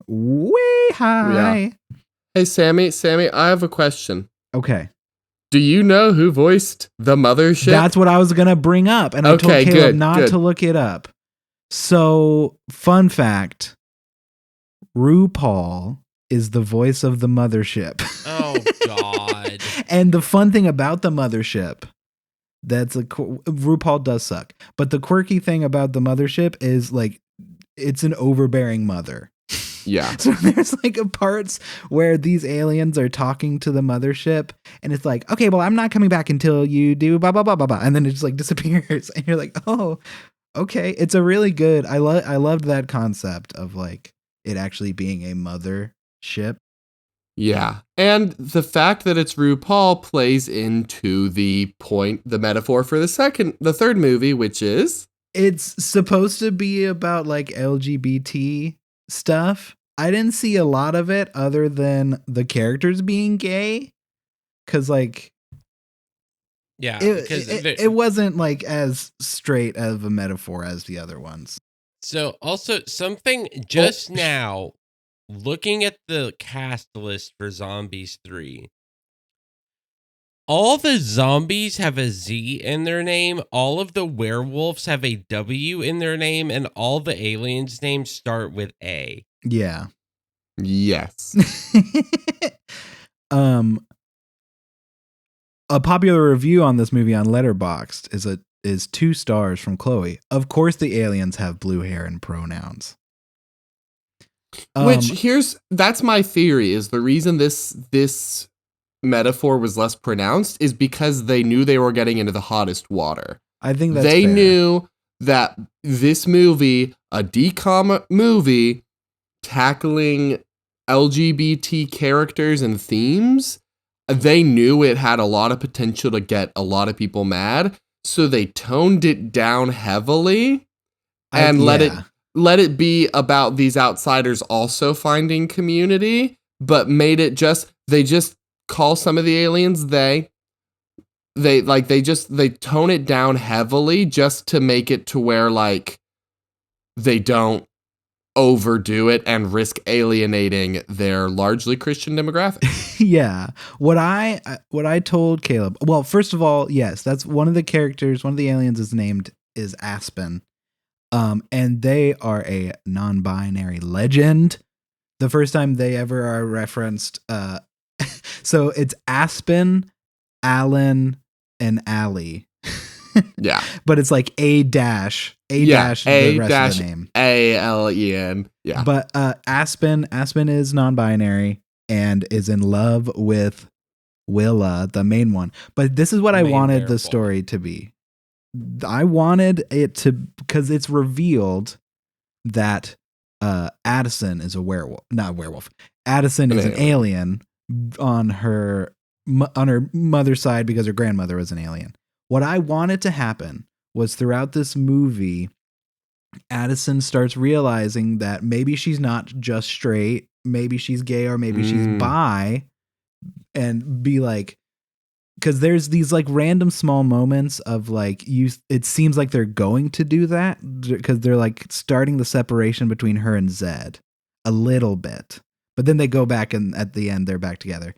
way high. Yeah. Hey Sammy, I have a question. Okay. Do you know who voiced the mothership? That's what I was going to bring up. And I told Caleb not to look it up. So, fun fact, RuPaul is the voice of the mothership. Oh, God. And the fun thing about the mothership, RuPaul does suck. But the quirky thing about the mothership is like, it's an overbearing mother. Yeah. So there's like parts where these aliens are talking to the mothership, and it's like, okay, well, I'm not coming back until you do blah blah blah blah blah, and then it just like disappears, and you're like, oh, okay. It's a really good. I loved that concept of like it actually being a mothership. Yeah, and the fact that it's RuPaul plays into the metaphor for the third movie, which is it's supposed to be about like LGBT stuff. I didn't see a lot of it other than the characters being gay, because like Yeah, it wasn't like as straight of a metaphor as the other ones. So also something just now, looking at the cast list for Zombies 3, all the zombies have a Z in their name, all of the werewolves have a W in their name, and all the aliens' names start with A. Yeah. yes. A popular review on this movie on Letterboxd is 2 stars from Chloe. Of course the aliens have blue hair and pronouns. That's my theory, is the reason this metaphor was less pronounced is because they knew they were getting into the hottest water. I think that's they fair. knew that this movie, a DCOM movie tackling LGBT characters and themes, they knew it had a lot of potential to get a lot of people mad, so they toned it down heavily and let it be about these outsiders also finding community, but made it they just call some of the aliens they tone it down heavily just to make it to where like they don't overdo it and risk alienating their largely Christian demographic. Yeah. What I told Caleb, well, first of all, yes, that's one of the characters, one of the aliens is Aspen. And they are a non-binary legend. The first time they ever are referenced, so it's Aspen, Alan, and Allie. Yeah. But it's like the rest of the name. A-L-E-N. Yeah. But Aspen is non-binary and is in love with Willa, the main one. But this is what I wanted the story to be. I wanted it to, because it's revealed that Addison is a werewolf, not a werewolf. Addison is an alien on her mother's side because her grandmother was an alien. What I wanted to happen was throughout this movie, Addison starts realizing that maybe she's not just straight, maybe she's gay, or maybe she's bi, and be like, because there's these like random small moments of like it seems like they're going to do that because they're like starting the separation between her and Zed a little bit, but then they go back and at the end they're back together.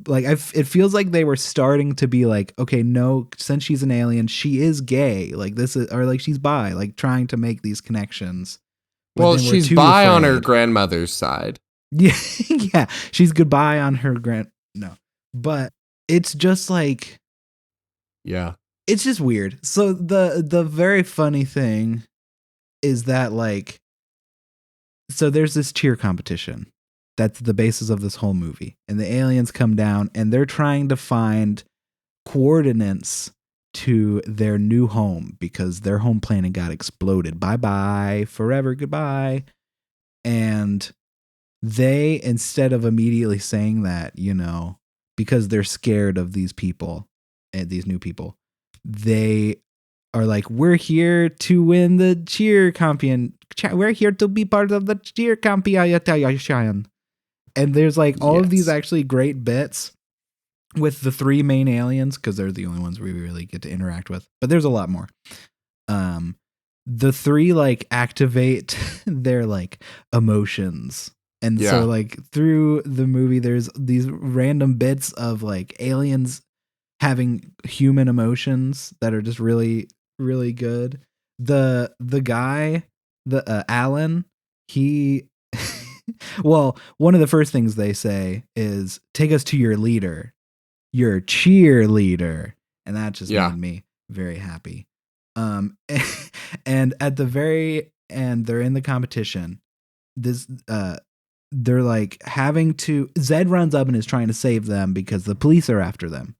Like it feels like they were starting to be like, okay, no, since she's an alien, she is gay. Like this is, or like she's bi, like trying to make these connections. Well, she's bi on her grandmother's side. Yeah, yeah, she's goodbye on her but it's just like, yeah, it's just weird. So the very funny thing is that like, so there's this cheer competition. That's the basis of this whole movie. And the aliens come down and they're trying to find coordinates to their new home because their home planet got exploded. Bye-bye, forever, goodbye. And they, instead of immediately saying that, you know, because they're scared of these people, these new people, they are like, we're here to win the cheer champion. We're here to be part of the cheer champion. And there's like all of these actually great bits with the three main aliens because they're the only ones we really get to interact with. But there's a lot more. The three like activate their like emotions. And so like through the movie, there's these random bits of like aliens having human emotions that are just really, really good. The guy, Alan, he... Well, one of the first things they say is, take us to your leader, your cheerleader. And that just made me very happy. And at the very end, they're in the competition. They're like having to, Zed runs up and is trying to save them because the police are after them.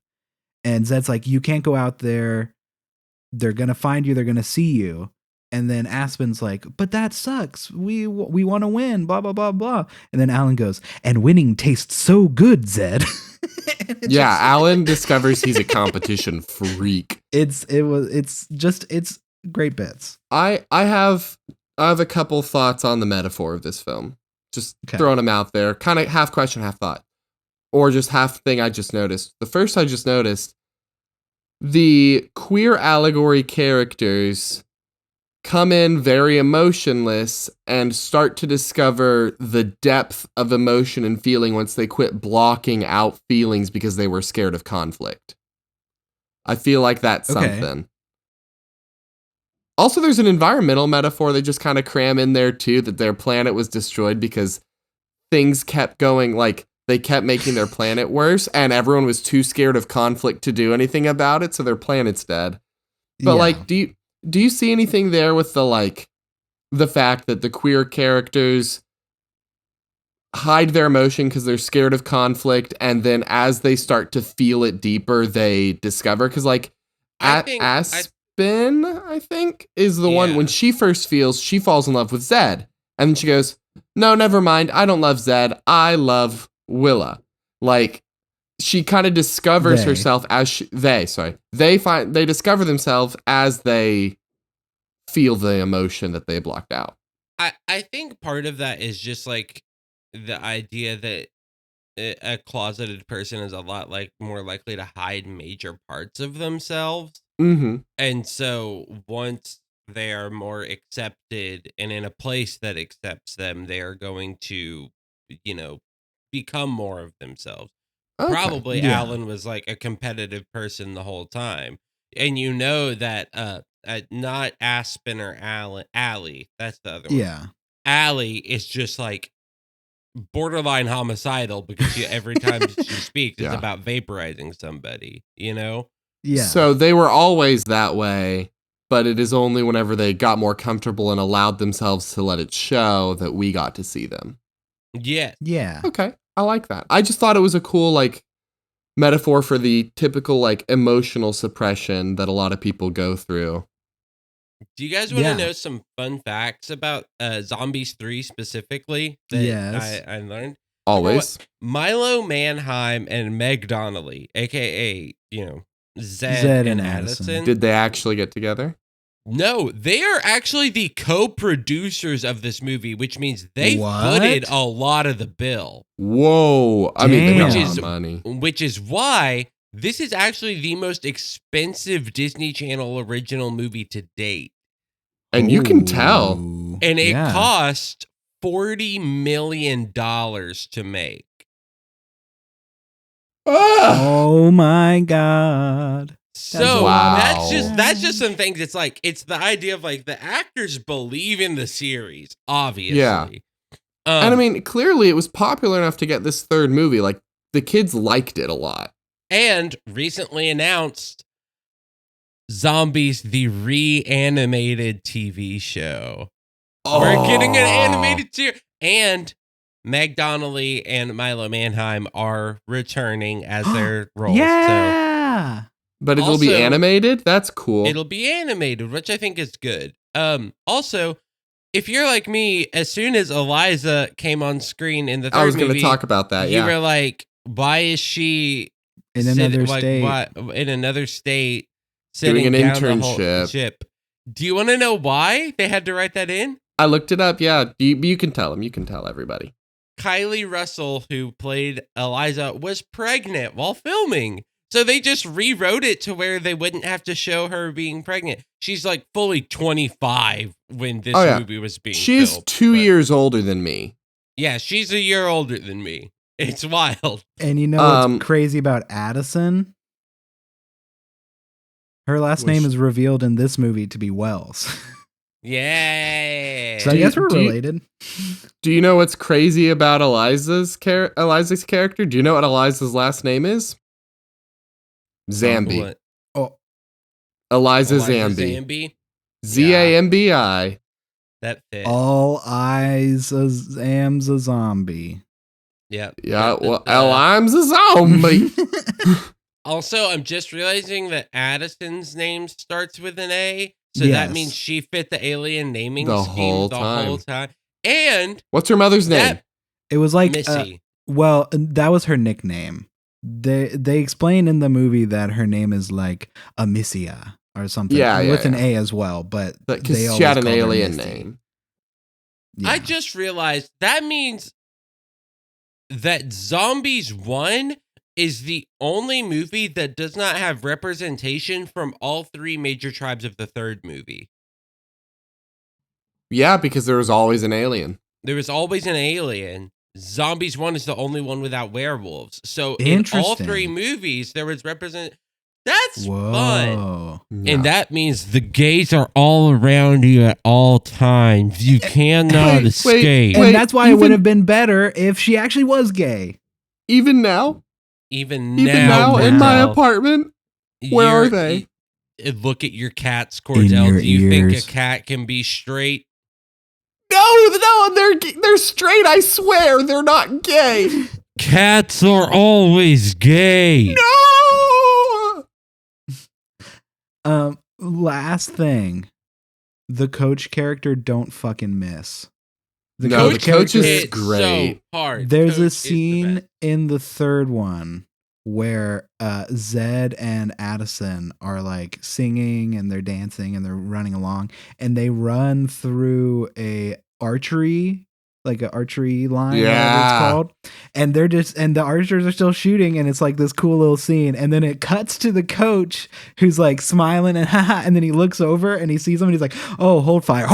And Zed's like, you can't go out there. They're going to find you. They're going to see you. And then Aspen's like, but that sucks. We want to win, blah, blah, blah, blah. And then Alan goes, and winning tastes so good, Zed. Alan discovers he's a competition freak. It's great bits. I have a couple thoughts on the metaphor of this film. Just throwing them out there. Kind of half question, half thought. Or just half thing I just noticed. The first I just noticed, the queer allegory characters come in very emotionless and start to discover the depth of emotion and feeling once they quit blocking out feelings because they were scared of conflict. I feel like that's something. Also, there's an environmental metaphor they just kind of cram in there too, that their planet was destroyed because things kept going, like they kept making their planet worse and everyone was too scared of conflict to do anything about it, so their planet's dead. But like, do you see anything there with the fact that the queer characters hide their emotion because they're scared of conflict, and then as they start to feel it deeper, they discover? Because like Aspen, I think, is the one when she first feels, she falls in love with Zed, and then she goes, no, never mind, I don't love Zed, I love Willa. Like, she kind of discovers herself as they discover themselves as they feel the emotion that they blocked out. I think part of that is just like the idea that a closeted person is a lot like more likely to hide major parts of themselves. Mm-hmm. And so once they are more accepted and in a place that accepts them, they are going to, become more of themselves. Okay. Probably Alan was like a competitive person the whole time. And that not Aspen or Allie, that's the other one. Yeah. Allie is just like borderline homicidal because every time she speaks, it's about vaporizing somebody, Yeah. So they were always that way, but it is only whenever they got more comfortable and allowed themselves to let it show that we got to see them. Yeah. Yeah. Okay. I like that. I just thought it was a cool, metaphor for the typical, emotional suppression that a lot of people go through. Do you guys want to Yeah. know some fun facts about Zombies 3 specifically that Yes. I learned? Always. Milo Manheim and Meg Donnelly, aka, Zed, Zed and and Addison. Addison. Did they actually get together? No, they are actually the co-producers of this movie, which means they What? footed a lot of the bill. Whoa. I mean, they Damn. got a Which lot is- of money. Which is why this is actually the most expensive Disney Channel original movie to date. And you can tell. Ooh. And it Yeah. cost $40 million to make. Ah! Oh my god. So Wow. that's just some things. It's the idea of like the actors believe in the series, obviously. Yeah. And I mean, clearly it was popular enough to get this third movie. Like, the kids liked it a lot. and recently announced Zombies, the reanimated TV show. We're getting an animated series. And Meg Donnelly and Milo Manheim are returning as their roles. Yeah. But it'll be Also- animated? That's cool. So it'll be animated, which I think is good. Also, if you're like me, as soon as Eliza came on screen in the third I was going to movie, talk about that, you yeah. were like, why is she In another state. in another state Doing sitting an down the whole internship. ship? Do you want to know why they had to write that in? I looked it up, yeah. You can tell them. You can tell everybody. Kylie Russell, who played Eliza, was pregnant while filming. So they just rewrote it to where they wouldn't have to show her being pregnant. She's like fully 25 when this Oh, yeah. movie was being She's filmed. 2 but- years older than me. Yeah, she's a year older than me. It's wild. And you know what's crazy about Addison? Her last name is revealed in this movie to be Wells. Yeah. So I Do guess you- we're do you- related. Do you know what's crazy about Eliza's character? Do you know what Eliza's last name is? Zambi. What? Oh, Eliza Eliza Zambi. Zambi? Zambi. That fit. all eyes as Am's a zombie. Yeah. Yeah, well, I'm a zombie. Also, I'm just realizing that Addison's name starts with an A. So that Yes. means she fit the alien naming The scheme whole the time. whole time. And What's her mother's name? that It was like Missy. well, that was her nickname. They explain in the movie that her name is like Amicia or something. Yeah, yeah, with an yeah. A as well, but Because they she always had an called her alien Misty. name. Yeah. I just realized that means that Zombies 1 is the only movie that does not have representation from all three major tribes of the third movie. Yeah, because there was always an alien. There was always an alien. Zombies 1 is the only one without werewolves. So in all Interesting. three movies, there was That's Whoa. fun. Yeah. And that means the gays are all around you at all times. You cannot wait, escape. And Wait, that's why it even- would have been better if she actually was gay. Even now? Even Even now in my Cordell, apartment? Where are you're- they? Look at your cats, Kordell. your Do you think ears. a cat can be straight? No, they're straight, I swear. They're not gay. Cats are always gay. No! Last thing. The coach character don't fucking miss. No, the coach is hit great. So hard. There's Coach a is the scene best. in the third one where Zed and Addison are like singing and they're dancing and they're running along and they run through a archery line, whatever Yeah. it's called, and they're just and the archers are still shooting and it's like this cool little scene and then it cuts to the coach who's like smiling and haha and then he looks over and he sees them and he's like, oh, hold fire.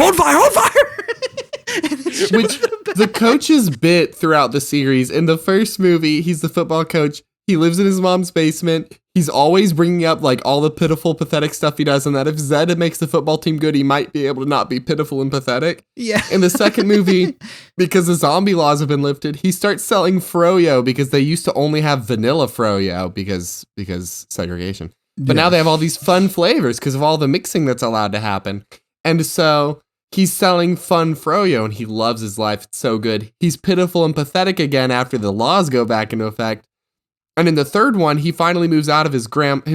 And it's Which the coach's bit throughout the series. In the first movie, he's the football coach. He lives in his mom's basement. He's always bringing up like all the pitiful, pathetic stuff he does, and that if Zed makes the football team good, he might be able to not be pitiful and pathetic. yeah. In the second movie, because the zombie laws have been lifted, he starts selling froyo because they used to only have vanilla froyo because segregation. But now they have all these fun flavors because of all the mixing that's allowed to happen. And so he's selling fun froyo and he loves his life. It's so good. He's pitiful and pathetic again after the laws go back into effect. And in the third one, he finally moves out of his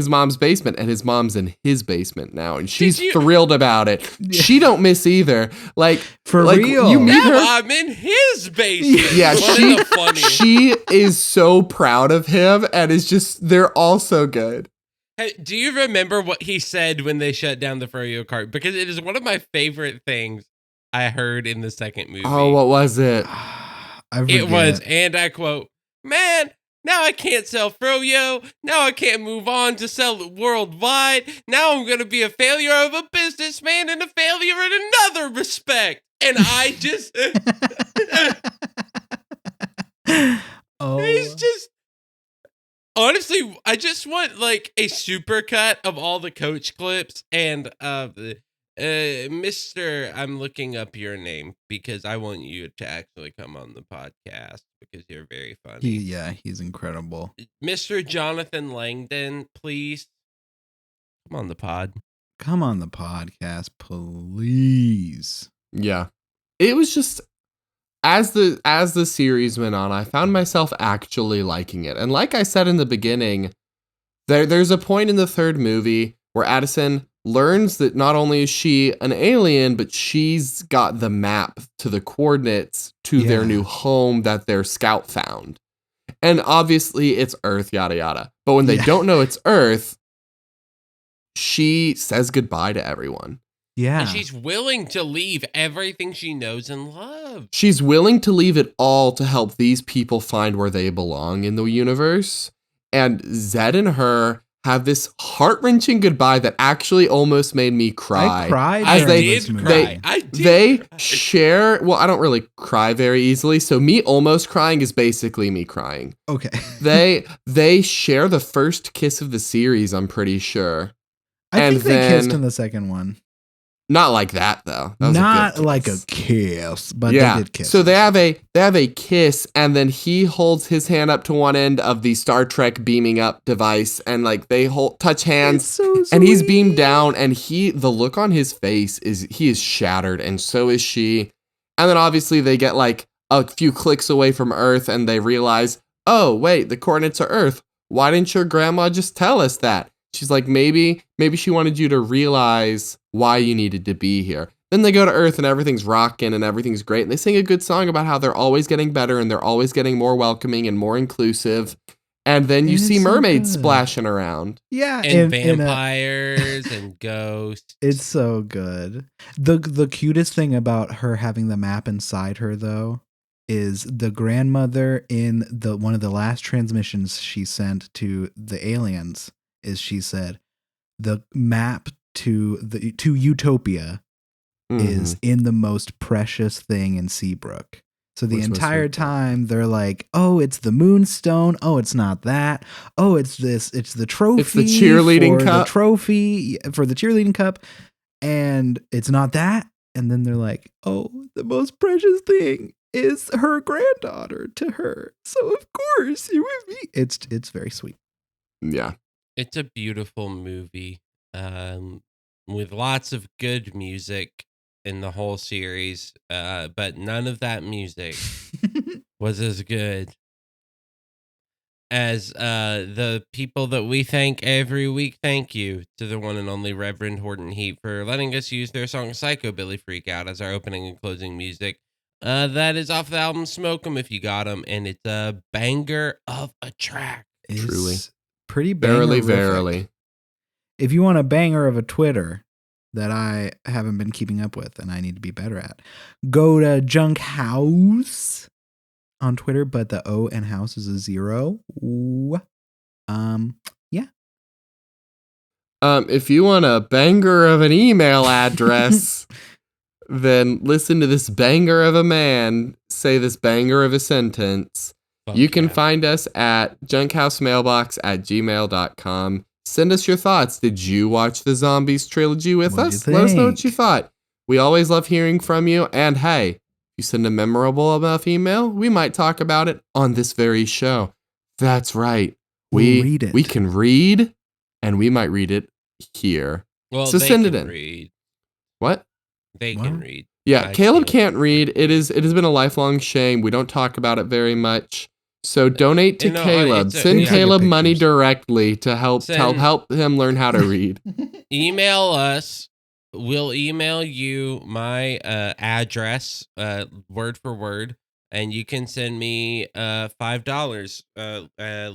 mom's basement, and his mom's in his basement now, and she's thrilled about it. She don't miss either. Like, For like, real. you meet Now her. I'm in his basement. Yeah, Wasn't it funny? she is so proud of him, and is just, they're all so good. Hey, do you remember what he said when they shut down the Froyo cart? Because it is one of my favorite things I heard in the second movie. Oh, what was it? It was, and I quote, "Man, now I can't sell Froyo. Now I can't move on to sell it worldwide. Now I'm going to be a failure of a businessman and a failure in another respect." And I just... He's just... Honestly, I just want like a supercut of all the coach clips and Mr. I'm looking up your name because I want you to actually come on the podcast because you're very funny. He's incredible. Mr. Jonathan Langdon, please come on the pod. Come on the podcast, please. Yeah. It was just, as the series went on, I found myself actually liking it. And like I said in the beginning, there's a point in the third movie where Addison learns that not only is she an alien, but she's got the map to the coordinates to their new home that their scout found. And obviously it's Earth, yada yada. But when they don't know it's Earth, she says goodbye to everyone. Yeah. And she's willing to leave everything she knows and loves. She's willing to leave it all to help these people find where they belong in the universe. And Zed and her have this heart-wrenching goodbye that actually almost made me cry. I cried. I during did this movie. cry. I did They cry. share, well, I don't really cry very easily, so me almost crying is basically me crying. Okay. They share the first kiss of the series, I'm pretty sure. I And think they kissed then- in the second one. Not like that though. That was Not a good like a kiss. kiss, but Yeah. they did kiss. So they have a kiss, and then he holds his hand up to one end of the Star Trek beaming up device, and like they touch hands. It's so And he's sweet. beamed down, and the look on his face he is shattered, and so is she. And then obviously they get like a few clicks away from Earth, and they realize, oh wait, the coordinates are Earth. Why didn't your grandma just tell us that? She's like, maybe she wanted you to realize why you needed to be here. Then they go to Earth, and everything's rocking, and everything's great. And they sing a good song about how they're always getting better, and they're always getting more welcoming and more inclusive. And then you It's see so mermaids good. splashing around. Yeah, And in a- vampires and ghosts. It's so good. The cutest thing about her having the map inside her though is the grandmother in one of the last transmissions she sent to the aliens is she said the map to Utopia is in the most precious thing in Seabrook. So the Which was entire so cool. time they're like, oh, it's the moonstone. Oh, it's not that. Oh, it's this. It's the trophy. It's the cheerleading for cup. The trophy for the cheerleading cup. And it's not that. And then they're like, oh, the most precious thing is her granddaughter to her. So of course you with me. It's very sweet. Yeah. It's a beautiful movie with lots of good music in the whole series, but none of that music was as good as the people that we thank every week. Thank you to the one and only Reverend Horton Heat for letting us use their song Psychobilly Freak Out as our opening and closing music. That is off the album Smoke 'Em If You Got 'Em, and it's a banger of a track. Truly. It's pretty Verily, bangerific. verily. If you want a banger of a Twitter that I haven't been keeping up with and I need to be better at, go to Junk House on Twitter, but the O and house is a 0. Ooh. Yeah. If you want a banger of an email address, then listen to this banger of a man say this banger of a sentence. Fuck You can yeah. find us at junkhousemmailbox@gmail.com. Send us your thoughts. Did you watch the Zombies trilogy with What'd us? you Let us know what think? you thought. We always love hearing from you. And hey, if you send a memorable enough email, we might talk about it on this very show. That's right. We'll read it. We can read, and we might read it here. Well, So they send it can in. Read. What? They Well, can read. Yeah, I Caleb can't. can't read. It has been a lifelong shame. We don't talk about it very much. So donate to No, Caleb. it's a- Send yeah. Caleb Get money pictures. directly to help Send- help him learn how to read. Email us. We'll email you my address, word for word, and you can send me $5,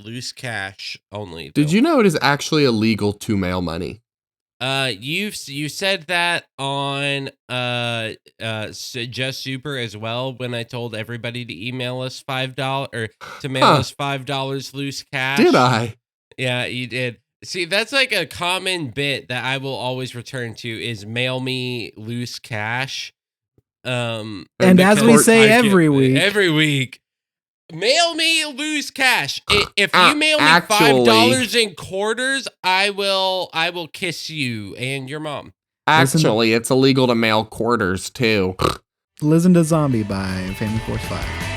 loose cash only. Did you know it is actually illegal to mail money? You said that on Just Super as well when I told everybody to email us $5 or to mail us $5 loose cash. Did I? Yeah, you did. See, that's like a common bit that I will always return to is mail me loose cash. And as we because say I get- every week, mail me loose cash. If you mail me Actually- $5 in quarters, I will kiss you and your mom. Actually, it's illegal to mail quarters too. listen to Zombie by Family Force 5.